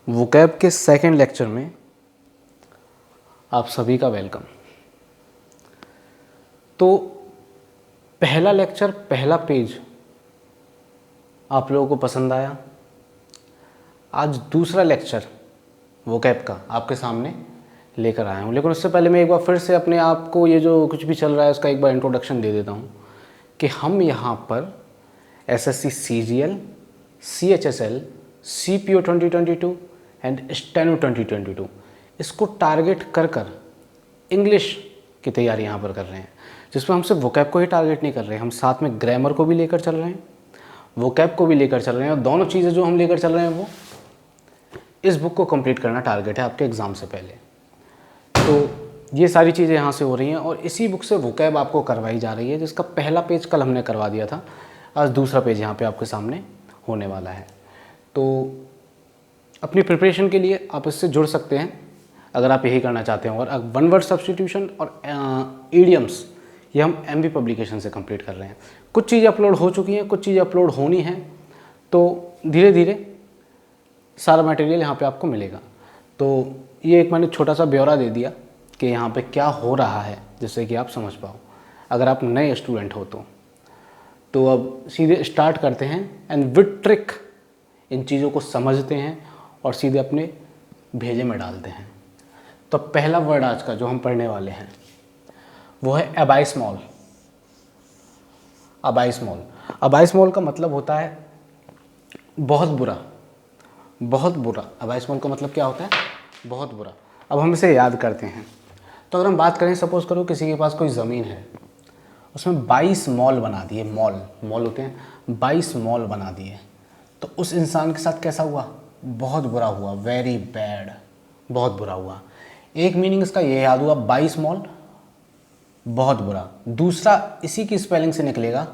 Vocab के second lecture में आप सभी का वेलकम। तो पहला लेक्चर, पहला पेज आप लोगों को पसंद आया। आज दूसरा लेक्चर वोकैब का आपके सामने लेकर आया हूँ, लेकिन उससे पहले मैं एक बार फिर से अपने आप को ये जो कुछ भी चल रहा है उसका एक बार इंट्रोडक्शन दे देता हूँ कि हम यहाँ पर SSC CGL, CHSL, CPO 2022 and steno 2022 इसको टारगेट कर इंग्लिश की तैयारी यहाँ पर कर रहे हैं, जिसमें हम सिर्फ वोकैब को ही टारगेट नहीं कर रहे हैं, हम साथ में ग्रामर को भी लेकर चल रहे हैं, वोकैब को भी लेकर चल रहे हैं। और दोनों चीज़ें जो हम लेकर चल रहे हैं वो इस बुक को कंप्लीट करना टारगेट है आपके एग्ज़ाम से पहले। तो ये सारी चीज़ें यहाँ से हो रही हैं और इसी बुक से वोकैब आपको करवाई जा रही है, जिसका पहला पेज कल हमने करवा दिया था। आज दूसरा पेज यहाँ पे आपके सामने होने वाला है। तो अपनी प्रिपरेशन के लिए आप इससे जुड़ सकते हैं अगर आप यही करना चाहते हैं। और वन वर्ड सब्स्टिट्यूशन और ईडियम्स ये हम एमबी पब्लिकेशन से कंप्लीट कर रहे हैं। कुछ चीज़ें अपलोड हो चुकी हैं, कुछ चीज़ें अपलोड होनी हैं, तो धीरे धीरे सारा मटेरियल यहाँ पे आपको मिलेगा। तो ये एक मैंने छोटा सा ब्यौरा दे दिया कि यहाँ पे क्या हो रहा है, जिससे कि आप समझ पाओ अगर आप नए स्टूडेंट हो तो अब सीधे स्टार्ट करते हैं एंड विद ट्रिक इन चीज़ों को समझते हैं और सीधे अपने भेजे में डालते हैं। तो पहला वर्ड आज का जो हम पढ़ने वाले हैं वो है अबाइस्मॉल। अबाइस्मॉल, अबाइस्मॉल का मतलब होता है बहुत बुरा, बहुत बुरा। अबाइस्मॉल का मतलब क्या होता है? बहुत बुरा। अब हम इसे याद करते हैं। तो अगर हम बात करें, सपोज करो किसी के पास कोई ज़मीन है, उसमें 22 मॉल बना दिए, मॉल होते हैं, 22 मॉल बना दिए, तो उस इंसान के साथ कैसा हुआ? बहुत बुरा हुआ, वेरी बैड, बहुत बुरा हुआ। एक मीनिंग इसका ये याद हुआ, 22 मॉल बहुत बुरा। दूसरा इसी की स्पेलिंग से निकलेगा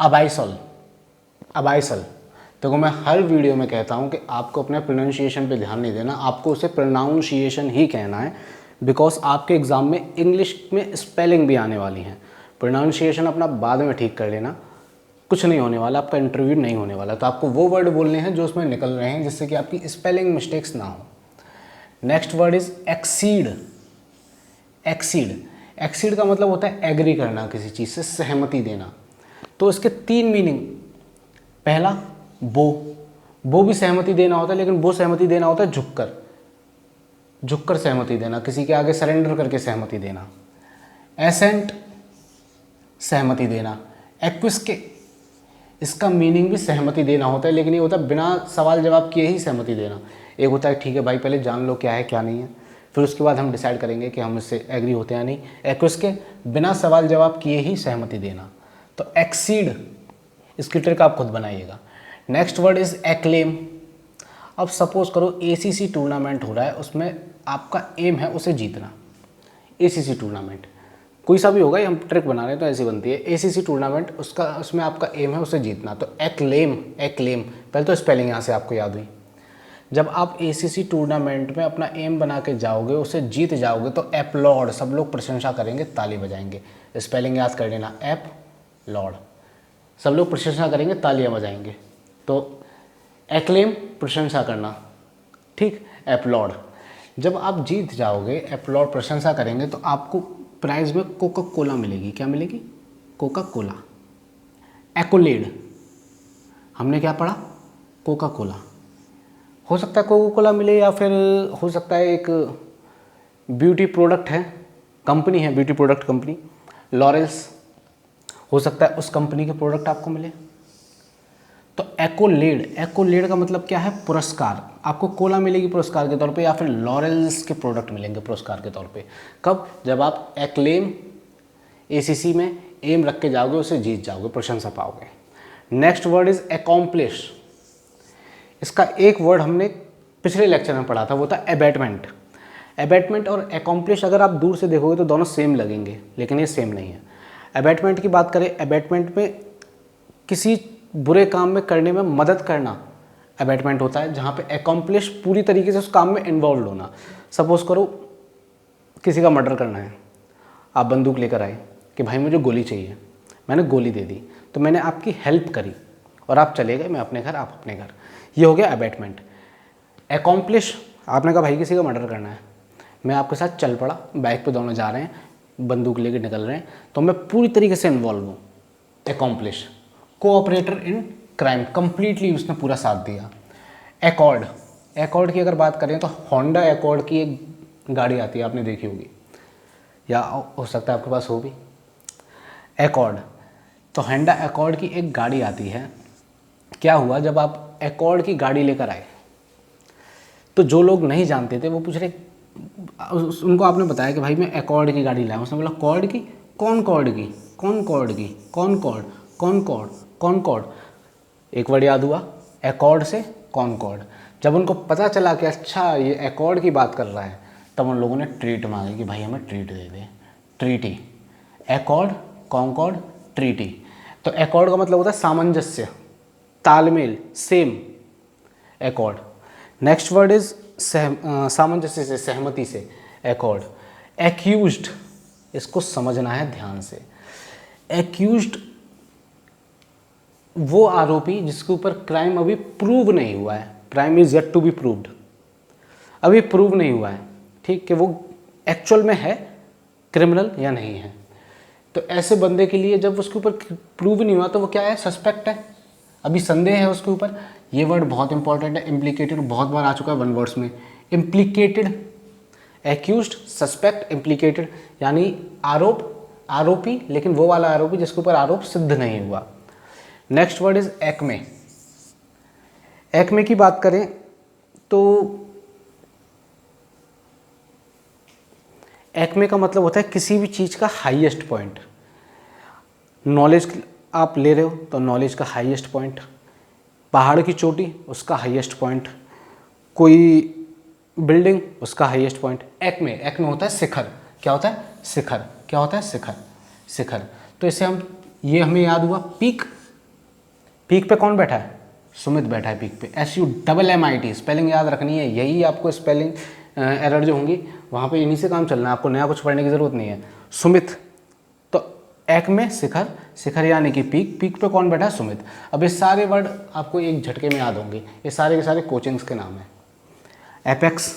अबाइसल। अबाइसल। देखो मैं हर वीडियो में कहता हूँ कि आपको अपने प्रोनाउंसिएशन पे ध्यान नहीं देना, आपको उसे प्रोनाउंसिएशन ही कहना है, बिकॉज आपके एग्ज़ाम में इंग्लिश में स्पेलिंग भी आने वाली है। प्रोनाउंसिएशन अपना बाद में ठीक कर लेना, कुछ नहीं होने वाला, आपका इंटरव्यू नहीं होने वाला। तो आपको वो वर्ड बोलने हैं जो उसमें निकल रहे हैं, जिससे कि आपकी स्पेलिंग मिस्टेक्स ना हो। Next word is exceed. Exceed, exceed का मतलब होता है एग्री करना, किसी चीज़ से सहमति देना। तो इसके 3 मीनिंग। पहला बो भी सहमति देना होता है, लेकिन वो सहमति देना होता है झुककर सहमति देना, किसी के आगे सरेंडर करके सहमति देना। एसेंट, सहमति देना। एक्विस्के, इसका मीनिंग भी सहमति देना होता है, लेकिन ये होता है बिना सवाल जवाब किए ही सहमति देना। एक होता है ठीक है भाई पहले जान लो क्या है क्या नहीं है, फिर उसके बाद हम डिसाइड करेंगे कि हम इससे एग्री होते हैं या नहीं। एक्विस्के, बिना सवाल जवाब किए ही सहमति देना। तो एक्सीड, इसकी ट्रिक आप खुद बनाइएगा। Next word is acclaim. अब सपोज करो एसीसी टूर्नामेंट हो रहा है, उसमें आपका एम है उसे जीतना। एसीसी टूर्नामेंट कोई सा भी होगा, ये हम ट्रिक बना रहे हैं तो ऐसी बनती है। एसीसी टूर्नामेंट, उसमें आपका एम है उसे जीतना। तो एक्लेम, एक्लेम, पहले तो स्पेलिंग यहाँ से आपको याद हुई। जब आप एसीसी टूर्नामेंट में अपना एम बना के जाओगे, उसे जीत जाओगे, तो एप्लॉड, सब लोग प्रशंसा करेंगे, ताली बजाएंगे। स्पेलिंग याद कर लेना, एप लॉर्ड, सब लोग प्रशंसा करेंगे, तालियां बजाएंगे। तो एक्लेम, प्रशंसा करना, ठीक। एप्लॉड, जब आप जीत जाओगे, एप्लॉड प्रशंसा करेंगे, तो आपको प्राइज़ में कोका कोला मिलेगी। क्या मिलेगी? Coca Cola. एक्कोलेड, हमने क्या पढ़ा? Coca Cola. हो सकता है कोका कोला मिले, या फिर हो सकता है एक ब्यूटी प्रोडक्ट है, कंपनी है, ब्यूटी प्रोडक्ट कंपनी लॉरेल्स, हो सकता है उस कंपनी के प्रोडक्ट आपको मिले। तो एक्कोलेड, एक्कोलेड का मतलब क्या है? पुरस्कार। आपको कोला मिलेगी पुरस्कार के तौर पे, या फिर लॉरेल्स के प्रोडक्ट मिलेंगे पुरस्कार के तौर पे। कब? जब आप एक्लेम एसीसी में एम रख के जाओगे, उसे जीत जाओगे, प्रशंसा पाओगे। Next word is accomplish. इसका एक वर्ड हमने पिछले लेक्चर में पढ़ा था, वो था अबैटमेंट। अबैटमेंट और अकॉम्प्लिश अगर आप दूर से देखोगे तो दोनों सेम लगेंगे, लेकिन ये सेम नहीं है। अबैटमेंट की बात करें, अबैटमेंट में किसी बुरे काम में करने में मदद करना अबैटमेंट होता है, जहाँ पे अकॉम्प्लिश पूरी तरीके से उस काम में इन्वॉल्व होना। सपोज करो किसी का मर्डर करना है, आप बंदूक लेकर आए कि भाई मुझे गोली चाहिए, मैंने गोली दे दी, तो मैंने आपकी हेल्प करी और आप चले गए, मैं अपने घर, आप अपने घर। ये हो गया अबैटमेंट। एकॉम्प्लिश, आपने कहा भाई किसी का मर्डर करना है, मैं आपके साथ चल पड़ा, बाइक पे दोनों जा रहे हैं, बंदूक लेके निकल रहे हैं, तो मैं पूरी तरीके से इन्वॉल्व हूँ, एकॉम्प्लिश। कोऑपरेटर इन क्राइम, कंप्लीटली उसने पूरा साथ दिया। एकॉर्ड, एकॉर्ड की अगर बात करें तो होंडा एकॉर्ड की एक गाड़ी आती है, आपने देखी होगी या हो सकता है आपके पास हो भी। एकॉर्ड, तो होंडा एकॉर्ड की एक गाड़ी आती है। क्या हुआ, जब आप एकॉर्ड की गाड़ी लेकर आए तो जो लोग नहीं जानते थे वो पूछ रहे, उनको आपने बताया कि भाई मैं एकॉर्ड की गाड़ी लाया, उसने बोला कॉर्ड की, कौन कॉर्ड की, कौन कॉर्ड की, कौन कॉर्ड, कौन कॉर्ड, कौन कॉर्ड, एक वर्ड याद हुआ, एकॉर्ड से कॉनकॉर्ड। जब उनको पता चला कि अच्छा ये एकॉर्ड की बात कर रहा है, तब उन लोगों ने ट्रीट मांगी कि भाई हमें ट्रीट दे दे। Treaty, accord, concord, treaty. तो एकॉर्ड का मतलब होता है सामंजस्य, तालमेल, same, accord. Next word is सामंजस्य से, सहमति से, एकॉर्ड। एक्यूज्ड, इसको समझना है ध्यान से। एक्यूज्ड वो आरोपी जिसके ऊपर क्राइम अभी प्रूव नहीं हुआ है, crime is yet to be proved, अभी प्रूव नहीं हुआ है, ठीक, कि वो एक्चुअल में है क्रिमिनल या नहीं है। तो ऐसे बंदे के लिए जब उसके ऊपर प्रूव नहीं हुआ तो वो क्या है, सस्पेक्ट है, अभी संदेह है उसके ऊपर। ये वर्ड बहुत इंपॉर्टेंट है, इम्प्लीकेटेड बहुत बार आ चुका है वन वर्ड्स में। इम्प्लीकेटेड, एक्यूज्ड, सस्पेक्ट, इम्प्लीकेटेड, यानी आरोप, आरोपी, लेकिन वो वाला आरोपी जिसके ऊपर आरोप सिद्ध नहीं हुआ। Next word is Acme. Acme की बात करें तो एक्मे का मतलब होता है किसी भी चीज़ का हाईएस्ट पॉइंट। नॉलेज आप ले रहे हो तो नॉलेज का हाईएस्ट पॉइंट, पहाड़ की चोटी उसका हाईएस्ट पॉइंट, कोई बिल्डिंग उसका हाईएस्ट पॉइंट। एक्मे, एक्मे होता है शिखर। क्या होता है, शिखर। क्या होता है, शिखर, शिखर। तो इसे हम, ये हमें याद हुआ पीक। पीक पे कौन बैठा है, सुमित बैठा है पीक पे। SUMMIT, स्पेलिंग याद रखनी है, यही आपको स्पेलिंग एरर जो होंगी वहाँ पे इन्हीं से काम चलना है, आपको नया कुछ पढ़ने की ज़रूरत नहीं है। सुमित, तो एक में शिखर, शिखर यानी कि पीक, पीक पे कौन बैठा है, सुमित। अब ये सारे वर्ड आपको एक झटके में याद होंगे, ये सारे के सारे कोचिंग्स के नाम हैं। एपेक्स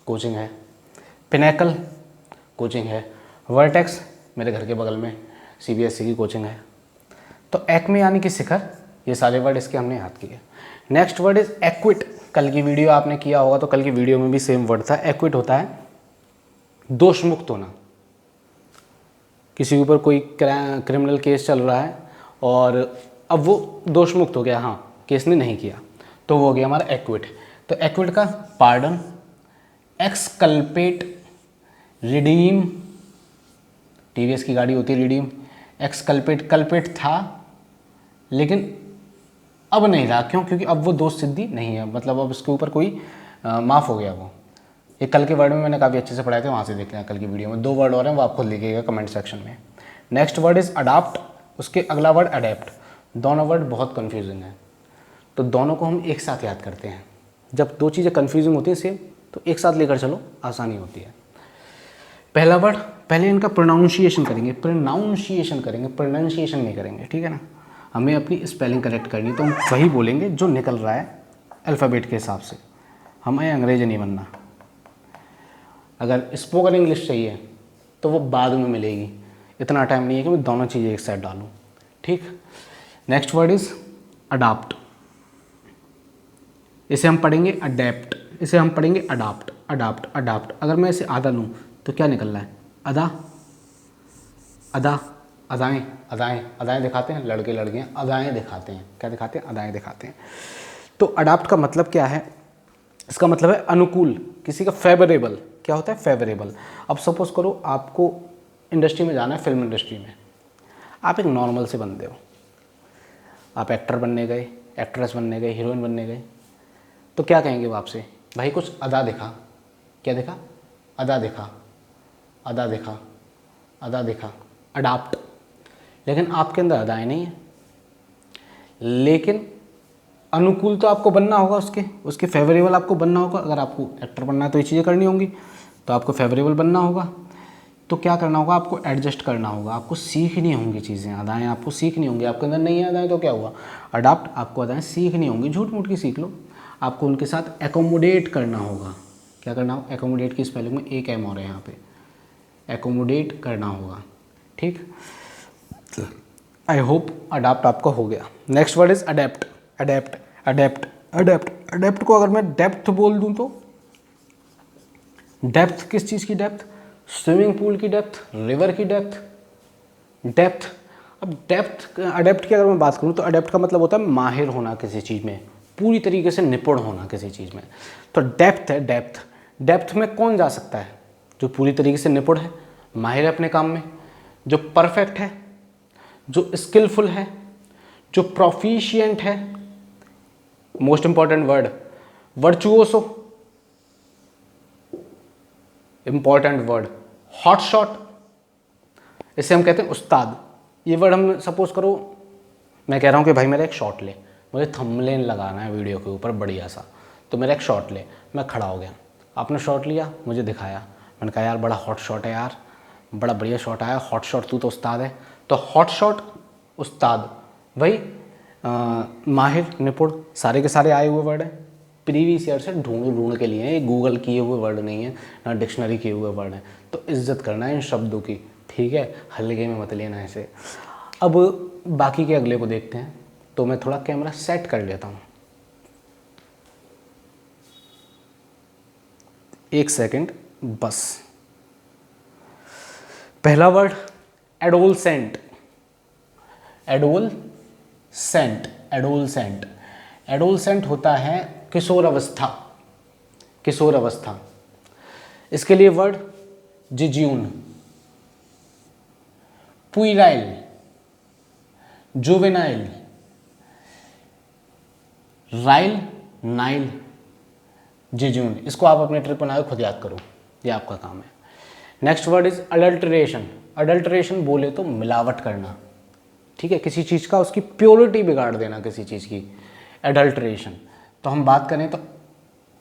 कोचिंग है, पिनेकल कोचिंग है, वर्टेक्स मेरे घर के बगल में CBSE की कोचिंग है। तो एक्मे यानी कि शिखर, ये सारे वर्ड इसके हमने याद किए। Next word is equity. कल की वीडियो आपने किया होगा तो कल की वीडियो में भी सेम वर्ड था। एक्विट होता है दोष मुक्त होना। किसी के ऊपर कोई क्रिमिनल केस चल रहा है और अब वो दोष मुक्त हो गया, हाँ केस ने नहीं किया, तो वो हो गया हमारा एक्विट। तो एक्विट का पार्डन, एक्सकल्पेट, रिडीम, TVS की गाड़ी होती है रिडीम। एक्सकल्पेट, कल्पेट था लेकिन अब नहीं रहा, क्यों, क्योंकि अब वो दोष सिद्धि नहीं है, मतलब अब उसके ऊपर कोई माफ़ हो गया वो। ये कल के वर्ड में मैंने काफ़ी अच्छे से पढ़ाए थे, वहाँ से देख लें कल की वीडियो में। 2 वर्ड और हैं, वो आप खुद लिखिएगा कमेंट सेक्शन में। नेक्स्ट वर्ड इज़ अडाप्ट, उसके अगला वर्ड अडेप्ट। दोनों वर्ड बहुत कन्फ्यूजिंग है, तो दोनों को हम एक साथ याद करते हैं। जब दो चीज़ें कन्फ्यूजिंग होती हैं सेम, तो एक साथ लेकर चलो, आसानी होती है। पहला वर्ड, पहले इनका प्रोनाउंसिएशन करेंगे, प्रोनाउंसिएशन करेंगे, प्रोनाउंसिएशन नहीं करेंगे, ठीक है ना। हमें अपनी स्पेलिंग करेक्ट करनी, तो हम वही बोलेंगे जो निकल रहा है अल्फ़ाबेट के हिसाब से, हमें अंग्रेजी नहीं बनना। अगर स्पोकन इंग्लिश चाहिए तो वो बाद में मिलेगी, इतना टाइम नहीं है कि मैं दोनों चीज़ें एक साथ डालूँ, ठीक। नेक्स्ट वर्ड इज़ अडाप्ट, इसे हम पढ़ेंगे अडेप्ट, इसे हम पढ़ेंगे अडाप्ट, अडाप्ट, अडाप्ट। अगर मैं इसे आधा लूँ तो क्या निकल रहा है, अदा, अदा, अदाएँ, अदाएँ, अदाएँ दिखाते हैं लड़के लड़कियाँ, अदाएँ दिखाते हैं, क्या दिखाते हैं, अदाएँ दिखाते हैं। तो अडाप्ट का मतलब क्या है, इसका मतलब है अनुकूल, किसी का फेवरेबल। क्या होता है, फेवरेबल। अब सपोज करो आपको इंडस्ट्री में जाना है, फिल्म इंडस्ट्री में, आप एक नॉर्मल से बंदे हो, आप एक्टर बनने गए, एक्ट्रेस बनने गए, हीरोइन बनने गए, तो क्या कहेंगे वो आपसे, भाई कुछ अदा दिखा। क्या दिखा, अदा दिखा, अदा दिखा, अदा दिखा, अडाप्ट। लेकिन आपके अंदर अदाएँ नहीं है, लेकिन अनुकूल तो आपको बनना होगा, उसके फेवरेबल आपको बनना होगा। अगर आपको एक्टर बनना है तो ये चीज़ें करनी होंगी, तो आपको फेवरेबल बनना होगा। तो क्या करना होगा, आपको एडजस्ट करना होगा, आपको सीखनी होंगी चीज़ें, अदाएँ आपको सीखनी होंगी। आपके अंदर नहीं है अदाएँ तो क्या हुआ, अडाप्ट, आपको अदाएँ सीखनी होंगी, झूठ मूठ की सीख लो। आपको उनके साथ एकोमोडेट करना होगा। क्या करना हो? एकोमोडेट की स्पेलिंग में एक एम और है यहाँ पे, एकोमोडेट करना होगा। ठीक, आई होप अडाप्ट आपका हो गया। Next word is adapt. Adapt adapt adapt adapt को अगर मैं डेप्थ बोल दूं तो डेप्थ किस चीज़ की डेप्थ? स्विमिंग पूल की डेप्थ, रिवर की डेप्थ, डेप्थ। अब डेप्थ अडेप्ट की अगर मैं बात करूं तो अडेप्ट का मतलब होता है माहिर होना किसी चीज़ में, पूरी तरीके से निपुण होना किसी चीज़ में। तो डेप्थ है डेप्थ। डेप्थ में कौन जा सकता है? जो पूरी तरीके से निपुण है, माहिर है अपने काम में, जो परफेक्ट है, जो स्किलफुल है, जो प्रोफिशिएंट है, most important word virtuoso, important word hot shot, इसे हम कहते हैं उस्ताद। ये वर्ड हम सपोज करो मैं कह रहा हूँ कि भाई मेरा एक शॉट ले, मुझे थंबनेल लगाना है वीडियो के ऊपर बढ़िया सा, तो मेरा एक शॉट ले, मैं खड़ा हो गया, आपने शॉट लिया, मुझे दिखाया, मैंने कहा यार बड़ा हॉट शॉट है यार, बड़ा बढ़िया शॉट आया, हॉट शॉट, तू तो उस्ताद है। तो हॉट शॉट उस्ताद वही माहिर निपुण सारे के सारे आए हुए वर्ड हैं, प्रीवियस ईयर से ढूंढ के लिए, ये गूगल किए हुए वर्ड नहीं है ना डिक्शनरी किए हुए वर्ड हैं। तो इज्जत करना है इन शब्दों की, ठीक है, हल्के में मत लेना ऐसे। अब बाकी के अगले को देखते हैं। तो मैं थोड़ा कैमरा सेट कर लेता हूँ, एक सेकंड बस। पहला word adolescent. Adolescent adolescent adolescent होता है किशोर अवस्था, किशोर अवस्था। इसके लिए वर्ड जिज्यून, पुइराइल, जुवेनाइल, राइल, नाइल, जिज्यून। इसको आप अपने ट्रिप बनाओ, खुद याद करो, ये आपका काम है। Next word is adulteration. Adulteration बोले तो मिलावट करना, ठीक है, किसी चीज़ का उसकी प्योरिटी बिगाड़ देना किसी चीज़ की, एडल्ट्रेशन। तो हम बात करें तो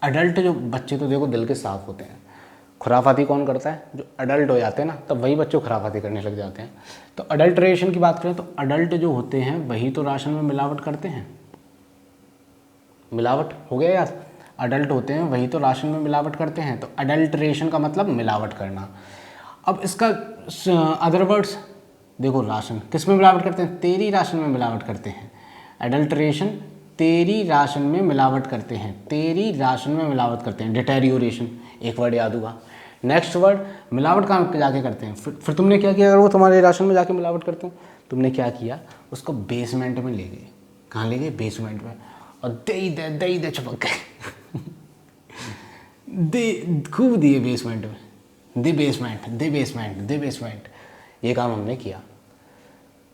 अडल्ट जो बच्चे तो देखो दिल के साफ होते हैं, खुराफाती कौन करता है? जो अडल्ट हो जाते हैं ना, तब वही बच्चे खुराफाती करने लग जाते हैं। तो अडल्ट्रेशन की बात करें तो अडल्ट जो होते हैं वही तो राशन में मिलावट करते हैं। मिलावट हो गया यार, अडल्ट होते हैं वही तो राशन में मिलावट करते हैं। तो अडल्ट्रेशन का मतलब मिलावट करना। अब इसका अदर वर्ड्स देखो, राशन किस में मिलावट करते हैं? तेरी राशन में मिलावट करते हैं। एडल्ट्रेशन तेरी राशन में मिलावट करते हैं, तेरी राशन में मिलावट करते हैं। डिटेरियोरेशन एक वर्ड याद हुआ। नेक्स्ट वर्ड मिलावट कहाँ जाके करते हैं? फिर तुमने क्या किया? अगर वो तुम्हारे राशन में जाके मिलावट करते हैं, तुमने क्या किया? उसको बेसमेंट में ले गए। कहाँ ले गए? बेसमेंट में, और दे दे चपक गए दे खूब दिए बेसमेंट में, दे बेसमेंट दे बेसमेंट दे बेसमेंट। ये काम हमने किया।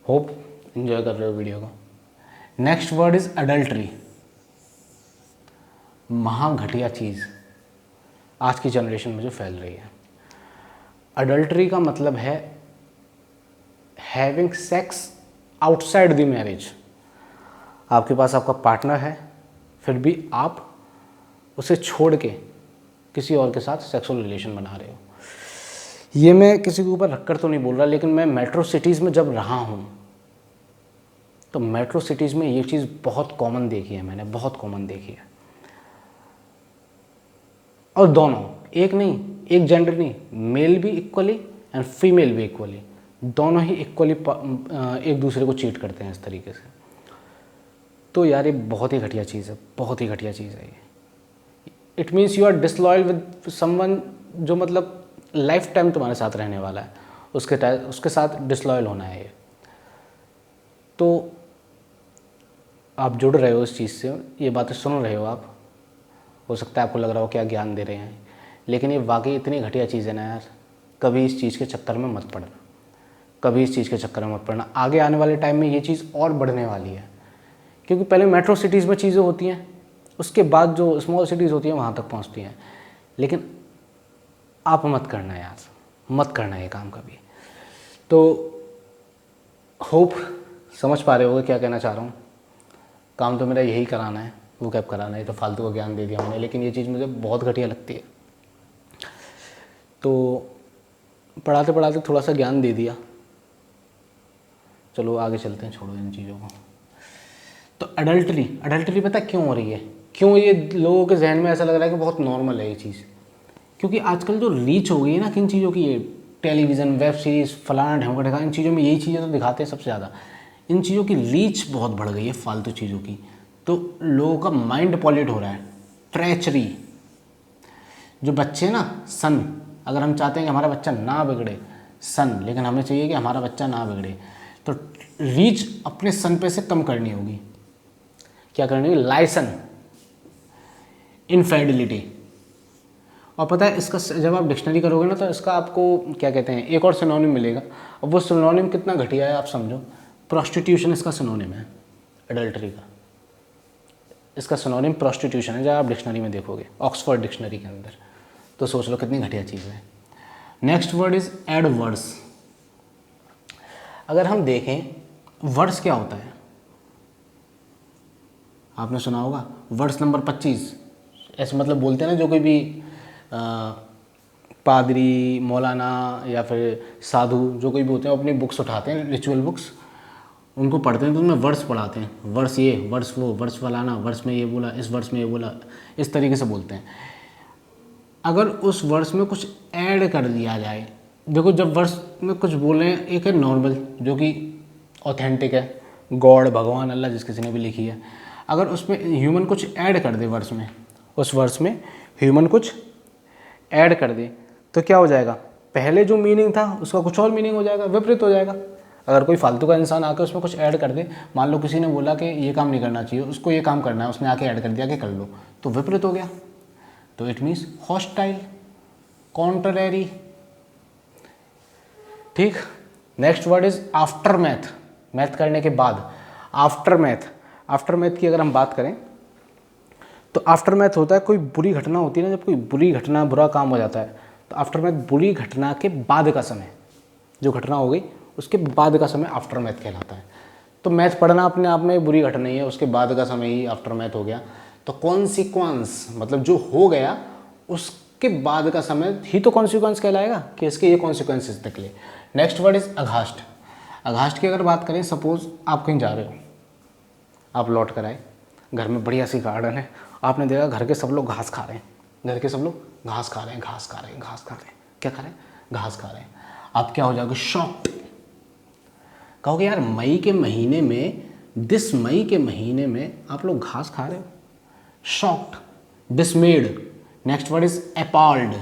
होप एंजॉय कर रहे हो वीडियो को। Next word is adultery. महाघटिया चीज़ आज की जनरेशन में जो फैल रही है। अडल्ट्री का मतलब है having sex outside the marriage. आपके पास आपका पार्टनर है, फिर भी आप उसे छोड़ के किसी और के साथ सेक्सुअल रिलेशन बना रहे हो। ये मैं किसी के ऊपर रखकर तो नहीं बोल रहा, लेकिन मैं मेट्रो सिटीज़ में जब रहा हूँ तो मेट्रो सिटीज़ में ये चीज़ बहुत कॉमन देखी है मैंने, बहुत कॉमन देखी है। और दोनों, एक नहीं, एक जेंडर नहीं, मेल भी इक्वली एंड फीमेल भी इक्वली, दोनों ही इक्वली एक दूसरे को चीट करते हैं इस तरीके से। तो यार ये बहुत ही घटिया चीज़ है, बहुत ही घटिया चीज़ है ये। It means you are disloyal with someone जो मतलब लाइफ टाइम तुम्हारे साथ रहने वाला है, उसके साथ डिसलॉयल होना है ये। तो आप जुड़ रहे हो इस चीज़ से, ये बातें सुन रहे हो आप, हो सकता है आपको लग रहा हो क्या ज्ञान दे रहे हैं, लेकिन ये वाकई इतनी घटिया चीज़ है ना यार। कभी इस चीज़ के चक्कर में मत पड़ना, कभी इस चीज़ के चक्कर में मत पड़ना। आगे आने वाले टाइम में ये चीज़ और बढ़ने वाली है, क्योंकि पहले मेट्रो सिटीज़ में चीज़ें होती हैं, उसके बाद जो स्मॉल सिटीज़ होती हैं वहाँ तक पहुँचती हैं। लेकिन आप मत करना यार, मत करना ये काम कभी। तो होप समझ पा रहे होगे क्या कहना चाह रहा हूँ। काम तो मेरा यही कराना है, वो कैब कराना है, तो फालतू का ज्ञान दे दिया मैंने, लेकिन ये चीज़ मुझे बहुत घटिया लगती है। तो पढ़ाते पढ़ाते थोड़ा सा ज्ञान दे दिया, चलो आगे चलते हैं, छोड़ो इन चीज़ों को। तो अडल्ट्री पता क्यों हो रही है? क्यों ये लोगों के जहन में ऐसा लग रहा है कि बहुत नॉर्मल है ये चीज़? क्योंकि आजकल जो रीच हो गई है ना किन चीज़ों की, ये टेलीविज़न, वेब सीरीज़, फलाना ढमका ढका, इन चीज़ों में यही चीज़ें तो दिखाते हैं सबसे ज़्यादा। इन चीज़ों की रीच बहुत बढ़ गई है फालतू चीज़ों की, तो लोगों का माइंड पॉल्यूट हो रहा है। ट्रैचरी, जो बच्चे ना सन, अगर हम चाहते हैं कि हमारा बच्चा ना बिगड़े सन, लेकिन हमें चाहिए कि हमारा बच्चा ना बिगड़े, तो रीच अपने सन पे से कम करनी होगी। क्या करनी होगी? Licence, infidelity. और पता है इसका जब आप डिक्शनरी करोगे ना तो इसका आपको क्या कहते हैं, एक और सिनोनिम मिलेगा। अब वो सिनोनिम कितना घटिया है आप समझो। प्रोस्टिट्यूशन इसका सिनोनिम है, एडल्टरी का। इसका सिनोनिम प्रोस्टिट्यूशन है जब आप डिक्शनरी में देखोगे, ऑक्सफोर्ड डिक्शनरी के अंदर। तो सोच लो कितनी घटिया चीज़ है। Next word is adverse. अगर हम देखें वर्ड्स क्या होता है, आपने सुना होगा वर्ड्स नंबर 25। ऐसे मतलब बोलते हैं ना, जो कोई भी पादरी, मौलाना या फिर साधु जो कोई भी होते हैं अपनी बुक्स उठाते हैं, रिचुअल बुक्स, उनको पढ़ते हैं तो उनमें वर्ड्स पढ़ाते हैं। वर्ड्स ये, वर्ड्स वो, वर्ड्स फलाना, वर्ड्स में ये बोला, इस वर्ड्स में ये बोला, इस तरीके से बोलते हैं। अगर उस वर्ड्स में कुछ ऐड कर दिया जाए, देखो जब वर्ड्स में कुछ बोल रहे हैं, एक है नॉर्मल जो कि ऑथेंटिक है, गॉड, भगवान, अल्लाह जिस किसी ने भी लिखी है। अगर उसमें ह्यूमन कुछ ऐड कर दे वर्ड्स में, उस वर्ड्स में ह्यूमन कुछ ऐड कर दे तो क्या हो जाएगा? पहले जो मीनिंग था उसका कुछ और मीनिंग हो जाएगा, विपरीत हो जाएगा। अगर कोई फालतू का इंसान आकर उसमें कुछ ऐड कर दे, मान लो किसी ने बोला कि ये काम नहीं करना चाहिए, उसको ये काम करना है, उसने आके ऐड कर दिया कि कर लो, तो विपरीत हो गया। तो इट मीन्स हॉस्टाइल, कॉन्ट्ररी। ठीक। Next word is after math. Math करने के बाद आफ्टर मैथ। आफ्टर मैथ की अगर हम बात करें तो आफ्टर मैथ होता है कोई बुरी घटना होती है ना, जब कोई बुरी घटना, बुरा काम हो जाता है, तो आफ्टर मैथ बुरी घटना के बाद का समय, जो घटना हो गई उसके बाद का समय आफ्टर मैथ कहलाता है। तो मैथ पढ़ना अपने आप में बुरी घटना ही है, उसके बाद का समय ही आफ्टर मैथ हो गया। तो कॉन्सिक्वेंस मतलब जो हो गया उसके बाद का समय ही तो कॉन्सिक्वेंस कहलाएगा कि इसके ये कॉन्सिक्वेंसेस निकले। Next word is अघास्ट। अघास्ट की अगर बात करें, सपोज आप कहीं जा रहे हो, आप लौट कर आए, घर में बढ़िया सी गार्डन है, आपने देखा घर के सब लोग घास खा रहे हैं, घर के सब लोग घास खा रहे हैं, घास खा रहे हैं, घास खा रहे हैं, क्या खा रहे हैं? घास खा रहे हैं। आप क्या हो जाओगे? शॉक्ड। कहोगे यार मई के महीने में, दिस मई के महीने में आप लोग घास खा रहे हो? Shocked, dismayed. Next word is appalled.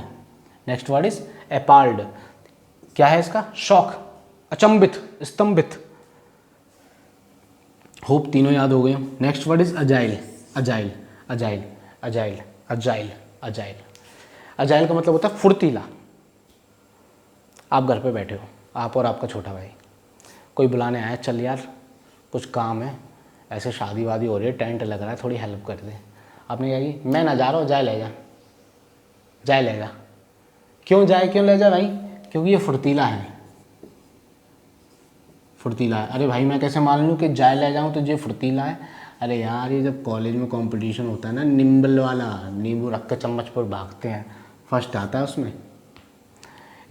Next word is appalled. क्या है इसका? शॉक, अचंभित, स्तंभित। होप तीनों याद हो गए। Next word is agile. Agile, agile, agile, agile, agile. Agile का मतलब होता है फुर्तीला। आप घर पे बैठे हो, आप और आपका छोटा भाई, कोई बुलाने आया, चल यार कुछ काम है, ऐसे शादी वादी हो रही है, टेंट लग रहा है, थोड़ी हेल्प कर दे। आपने क्या की? मैं ना जा रहा हूँ, जाए ले जा, जाए ले जा। क्यों जाए, क्यों ले जा भाई? क्योंकि ये फुर्तीला है, फुर्तीला है। अरे भाई मैं कैसे मान लूँ कि जाए ले जाऊँ तो ये फुर्तीला है? अरे यार ये जब कॉलेज में कंपटीशन होता है ना, निम्बल वाला, नींबू रख के चम्मच पर भागते हैं, फर्स्ट आता है उसमें,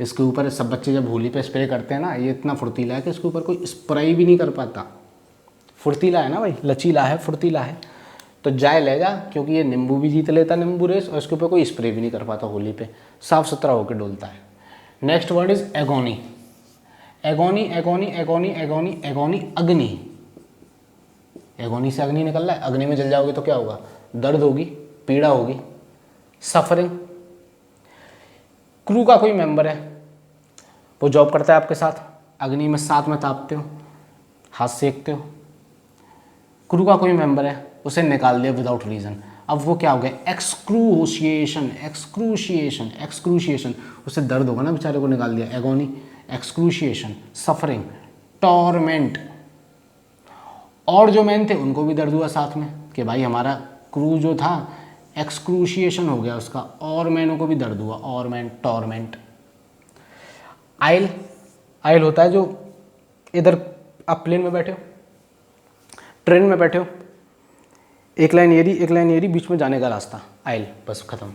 इसके ऊपर सब बच्चे जब होली पे स्प्रे करते हैं ना, ये इतना फुर्तीला है कि इसके ऊपर कोई स्प्रे भी नहीं कर पाता। फुर्तीला है ना भाई, लचीला है, फुर्तीला है। तो जाए ले जा, क्योंकि ये नींबू भी जीत लेता नींबू रेस, और इसके ऊपर कोई स्प्रे भी नहीं कर पाता होली पे, साफ सुथरा होकर डोलता है। Next word is agony. Agony, agony, agony, agony, agony, अग्नि। एगोनी से अग्नि निकल रहा है, अग्नि में जल जाओगे तो क्या होगा? दर्द होगी, पीड़ा होगी, सफरिंग। क्रू का कोई मेंबर है, वो जॉब करता है आपके साथ, अग्नि में साथ में तापते हो, हाथ सेकते हो। क्रू का कोई मेंबर है, उसे निकाल दिया विदाउट रीजन। अब वो क्या हो गया? एक्सक्रूशिएशन, एक्सक्रूशिएशन, एक्सक्रूशिएशन। उससे दर्द होगा ना, बेचारे को निकाल दिया। Agony, excruciation, suffering, torment. और जो मैन थे उनको भी दर्द हुआ साथ में कि भाई हमारा क्रू जो था एक्सक्रूशिएशन हो गया उसका, और मैनों को भी दर्द हुआ। और मैन, टॉर्मेंट। आइल, आइल होता है जो इधर आप प्लेन में बैठे हो, ट्रेन में बैठे हो, एक लाइन ये रही, एक लाइन ये रही, बीच में जाने का रास्ता, आइल, बस खत्म।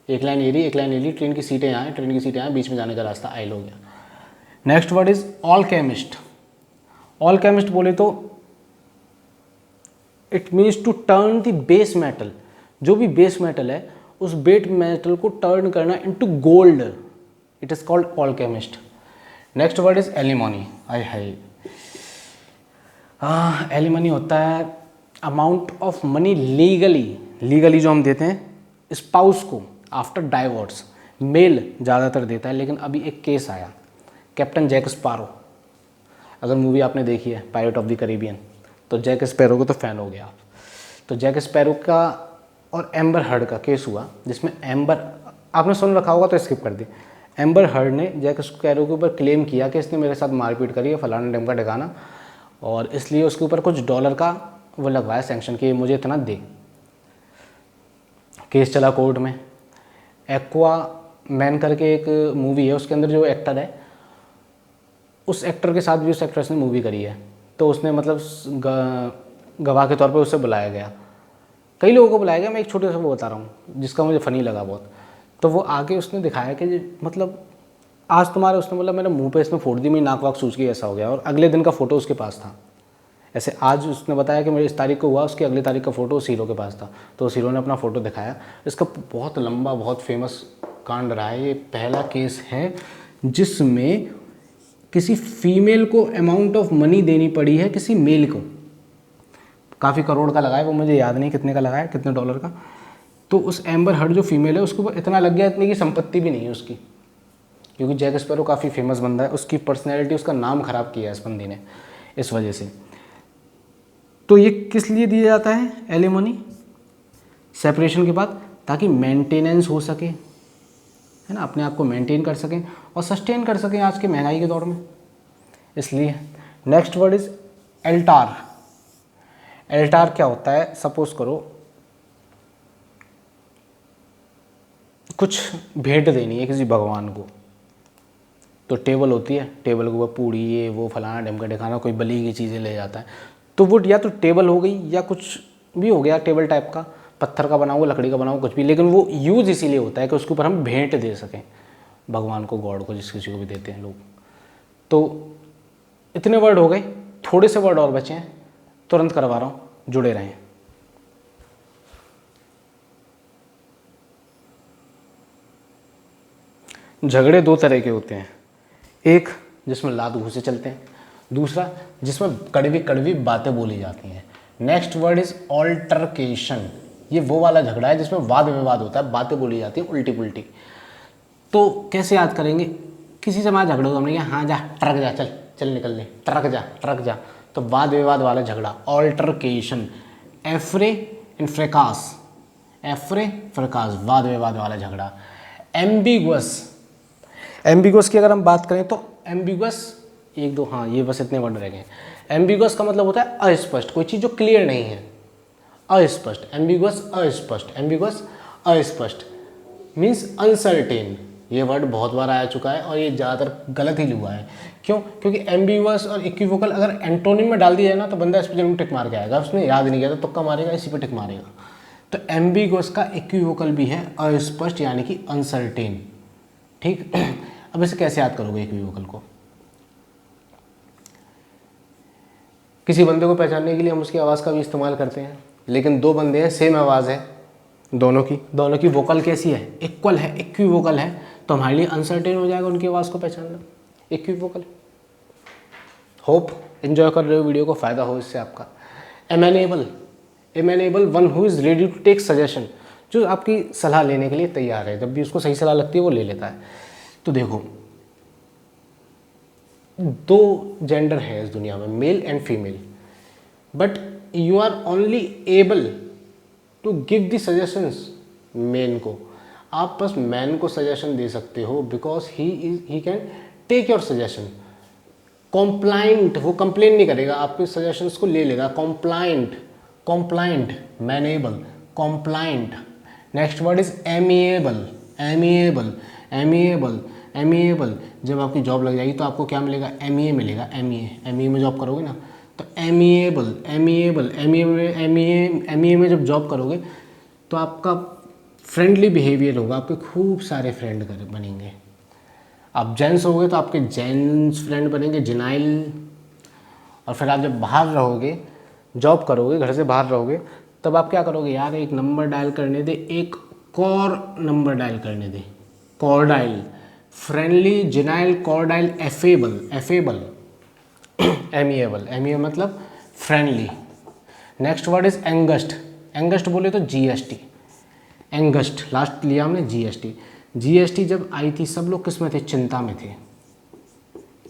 एक लाइन ये रही, एक लाइन ये रही, ट्रेन की सीटें यहाँ हैं, ट्रेन की सीटें यहाँ, बीच में जाने का रास्ता, आइल हो गया। Next word is alchemist. Alchemist बोले तो it means to turn the base metal जो भी बेस मेटल है उस बेस मेटल को टर्न करना into gold, it is called alchemist. Next word is alimony. I high alimony होता है अमाउंट ऑफ मनी लीगली जो हम देते हैं स्पाउस को आफ्टर डाइवोर्स। मेल ज़्यादातर देता है, लेकिन अभी एक केस आया कैप्टन जैक स्पैरो, अगर मूवी आपने देखी है पायरेट ऑफ द कैरिबियन, तो जैक स्पैरो को तो फ़ैन हो गया आप। तो जैक स्पैरो का और एम्बर हर्ड का केस हुआ, जिसमें एम्बर, आपने सुन रखा होगा तो स्किप कर दी। एम्बर हर्ड ने जैक स्पैरो के ऊपर क्लेम किया कि इसने मेरे साथ मारपीट करी है फलाना ढंग का ठिकाना, और इसलिए उसके ऊपर कुछ डॉलर का वो लगवाया सैंक्शन कि मुझे इतना दे। केस चला कोर्ट में। एक्वा मैन करके एक मूवी है, उसके अंदर जो एक्टर है उस एक्टर के साथ भी उस एक्ट्रेस ने मूवी करी है, तो उसने मतलब गवाह के तौर पे उसे बुलाया गया। कई लोगों को बुलाया गया, मैं एक छोटे सा वो बता रहा हूँ जिसका मुझे फ़नी लगा बहुत। तो वो आके उसने दिखाया कि मतलब आज तुम्हारे, उसने बोला मेरे मुंह पे इसमें फोड़ दी, मेरी नाक वाक सूज गई, ऐसा हो गया। और अगले दिन का फ़ोटो उसके पास था। ऐसे आज उसने बताया कि मेरे इस तारीख को हुआ, उसकी अगली तारीख का फ़ोटो उस हीरो के पास था, तो उस हीरो ने अपना फ़ोटो दिखाया। इसका बहुत लंबा बहुत फेमस कांड रहा है। ये पहला केस है जिसमें किसी फीमेल को अमाउंट ऑफ मनी देनी पड़ी है किसी मेल को। काफ़ी करोड़ का लगाया, वो मुझे याद नहीं कितने का लगाया, कितने डॉलर का। तो उस एम्बर हर्ड जो फीमेल है उसको इतना लग गया, इतनी की संपत्ति भी नहीं है उसकी, क्योंकि जैक स्पैरो काफ़ी फेमस बंदा है, उसकी पर्सनैलिटी, उसका नाम ख़राब किया है इस बंदी ने इस वजह से। तो ये किस लिए दिया जाता है एलिमनी सेपरेशन के बाद? ताकि मेंटेनेंस हो सके, है ना, अपने आप को मेंटेन कर सकें और सस्टेन कर सकें आज के महंगाई के दौर में, इसलिए। Next word is altar. Altar क्या होता है? सपोज करो कुछ भेंट देनी है किसी भगवान को, तो टेबल होती है, टेबल के ऊपर पूड़ी ये वो फलाना ढमका ढिकाना, कोई बली की चीज़ें ले जाता है, तो वो या तो टेबल हो गई या कुछ भी हो गया टेबल टाइप का, पत्थर का बना हुआ, लकड़ी का बना हुआ, कुछ भी, लेकिन वो यूज़ इसीलिए होता है कि उसके ऊपर हम भेंट दे सकें भगवान को, गॉड को, जिस किसी को भी देते हैं लोग। तो इतने वर्ड हो गए, थोड़े से वर्ड और बचे हैं, तुरंत करवा रहा हूँ, जुड़े रहें। झगड़े दो तरह के होते हैं, एक जिसमें लात घूसे चलते हैं, दूसरा जिसमें कड़वी कड़वी बातें बोली जाती हैं। Next word is altercation. ये वो वाला झगड़ा है जिसमें वाद विवाद होता है, बातें बोली जाती हैं उल्टी पुल्टी। तो कैसे याद करेंगे? किसी से हमारा झगड़ा हो, हमने कहा हाँ जा ट्रक जा, चल चल निकल ले, ट्रक जा, तो वाद विवाद वाला झगड़ा ऑल्टरकेशन। एफ्रे इन फ्रेकास, एफ्रे फ्रेकास, वाद विवाद वाला झगड़ा। एम्बिगुअस, एम्बिगुअस की अगर हम बात करें तो एम्बिगुअस एक दो, हाँ ये बस इतने वर्ड रह गए। एम्बिगुअस का मतलब होता है अस्पष्ट, कोई चीज़ जो क्लियर नहीं है, अस्पष्ट। एम्बिगुअस अस्पष्ट, एम्बिगुअस अस्पष्ट मीन्स अनसर्टेन। ये वर्ड बहुत बार आ चुका है और ये ज़्यादातर गलत ही हुआ है। क्यों? क्योंकि एम्बिगुअस और इक्विवोकल अगर एंटोनिम में डाल दिया जाए ना तो बंदा इस पर जरूर टिक मार के आएगा, उसने याद नहीं किया तो तुक्का मारेगा, इसी पे टिक मारेगा। तो एम्बिगुअस का इक्विवोकल भी है अस्पष्ट, यानी कि अनसर्टेन। ठीक, अब इसे कैसे याद करोगे इक्विवोकल को? किसी बंदे को पहचानने के लिए हम उसकी आवाज़ का भी इस्तेमाल करते हैं, लेकिन दो बंदे हैं, सेम आवाज़ है दोनों की वोकल कैसी है? इक्वल है, इक्विवोकल है, तो हमारे लिए अनसर्टेन हो जाएगा उनकी आवाज़ को पहचानना, इक्विवोकल। होप एंजॉय कर रहे हो वीडियो को, फ़ायदा हो इससे आपका। Amenable, amenable one who is ready to take suggestion, जो आपकी सलाह लेने के लिए तैयार है, जब भी उसको सही सलाह लगती है वो ले लेता है। तो देखो, दो जेंडर है इस दुनिया में, male and female, but you are only able to give the suggestions man को। आप बस मैन को सजेशन दे सकते हो, because he can take your suggestion. Compliant, वो कंप्लेन नहीं करेगा, आपके सजेशंस को ले लेगा। Compliant, manageable, compliant. Next word is amiable, amiable. जब आपकी जॉब लग जाएगी तो आपको क्या मिलेगा? एमईए मिलेगा, एमईए में जॉब करोगे ना, तो एमिएबल। एमईए में जब जॉब करोगे तो आपका फ्रेंडली बिहेवियर होगा, आपके खूब सारे फ्रेंड बनेंगे। आप जेंट्स होगे तो आपके जेंट्स फ्रेंड बनेंगे, जिनाइल। और फिर आप जब बाहर रहोगे, जॉब करोगे, घर से बाहर रहोगे, तब आप क्या करोगे यार, एक नंबर डायल करने दे, एक कॉर नंबर डायल करने दे, cordial, friendly, genial, cordial, affable, affable, amiable, amiable मतलब friendly. Next word is angst, angst बोले तो जीएसटी, एंगस्ट लास्ट लिया हमने जीएसटी। जीएसटी जब आई थी सब लोग किस में थे, चिंता में थे,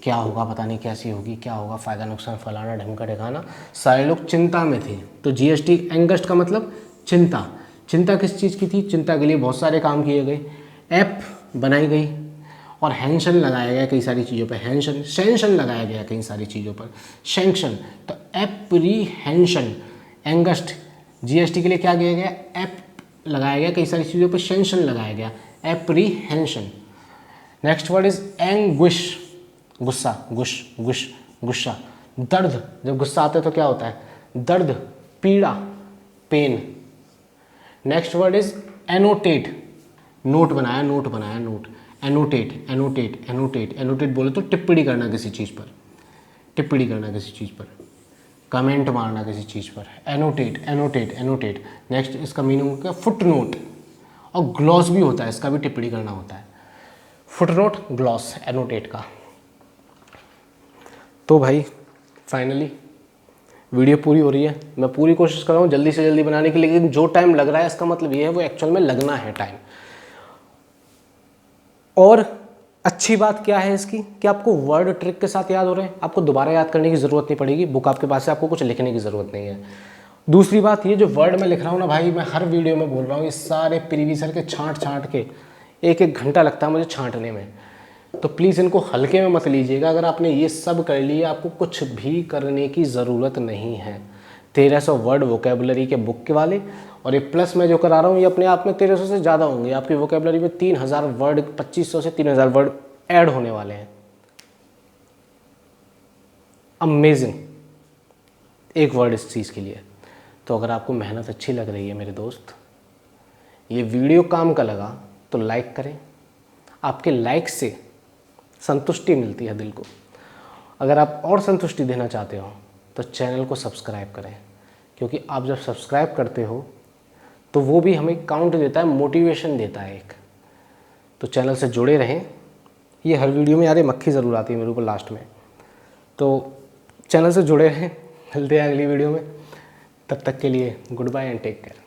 क्या होगा पता नहीं कैसी होगी, क्या होगा, फ़ायदा नुकसान फलाना ढमका ठिकाना, सारे लोग चिंता में थे। तो जीएसटी एंगस्ट का मतलब चिंता। चिंता किस चीज़ की थी, चिंता के लिए बहुत सारे काम किए गए, ऐप बनाई गई और हैंशन लगाया गया कई सारी चीज़ों पर, हैंशन सेंशन लगाया गया कई सारी चीज़ों पर, सेंक्शन। तो एप्रीहेंशन, एंगस्ट, जीएसटी के लिए क्या किया गया, ऐप लगाया गया कई सारी चीज़ों पर, सेंशन लगाया गया, apprehension. Next word is anguish, गुस्सा, गुस्सा, दर्द, जब गुस्सा आता है तो क्या होता है, दर्द, पीड़ा, pain. Next word is annotate, note बनाया, नोट बनाया, note, annotate, annotate, annotate, annotate बोले तो टिप्पणी करना किसी चीज़ पर, टिप्पणी करना किसी चीज़ पर, कमेंट मारना किसी चीज़ पर, एनोटेट, एनोटेट, एनोटेट। नेक्स्ट इसका मीनिंग क्या, फुट नोट, और ग्लॉस भी होता है, इसका भी टिप्पणी करना होता है, फुट नोट, ग्लॉस, एनोटेट का। तो भाई फाइनली वीडियो पूरी हो रही है, मैं पूरी कोशिश कर रहा हूँ जल्दी से जल्दी बनाने की, लेकिन जो टाइम लग रहा है इसका मतलब ये है वो एक्चुअल में लगना है टाइम। और अच्छी बात क्या है इसकी कि आपको वर्ड ट्रिक के साथ याद हो रहे हैं, आपको दोबारा याद करने की ज़रूरत नहीं पड़ेगी, बुक आपके पास है, आपको कुछ लिखने की ज़रूरत नहीं है। दूसरी बात ये जो वर्ड मैं लिख रहा हूँ ना भाई, मैं हर वीडियो में बोल रहा हूँ, ये सारे प्रीवियस के छांट के एक एक घंटा लगता है मुझे छांटने में, तो प्लीज़ इनको हल्के में मत लीजिएगा। अगर आपने ये सब कर लिया आपको कुछ भी करने की ज़रूरत नहीं है। 1300 वर्ड वोकेबलरी के बुक के वाले, और ये प्लस मैं जो करा रहा हूँ ये अपने आप में 1300 से ज़्यादा होंगे, आपकी वोकेबलरी में 3000 वर्ड, 2500 से 3000 वर्ड ऐड होने वाले हैं। अमेजिंग एक वर्ड इस चीज़ के लिए। तो अगर आपको मेहनत अच्छी लग रही है मेरे दोस्त, ये वीडियो काम का लगा तो लाइक करें, आपके लाइक से संतुष्टि मिलती है दिल को। अगर आप और संतुष्टि देना चाहते हो तो चैनल को सब्सक्राइब करें, क्योंकि आप जब सब्सक्राइब करते हो तो वो भी हमें काउंट देता है, मोटिवेशन देता है एक। तो चैनल से जुड़े रहें। ये हर वीडियो में यार ये मक्खी ज़रूर आती है मेरे ऊपर लास्ट में, तो चैनल से जुड़े रहें। मिलते हैं अगली वीडियो में, तब तक के लिए goodbye and take care.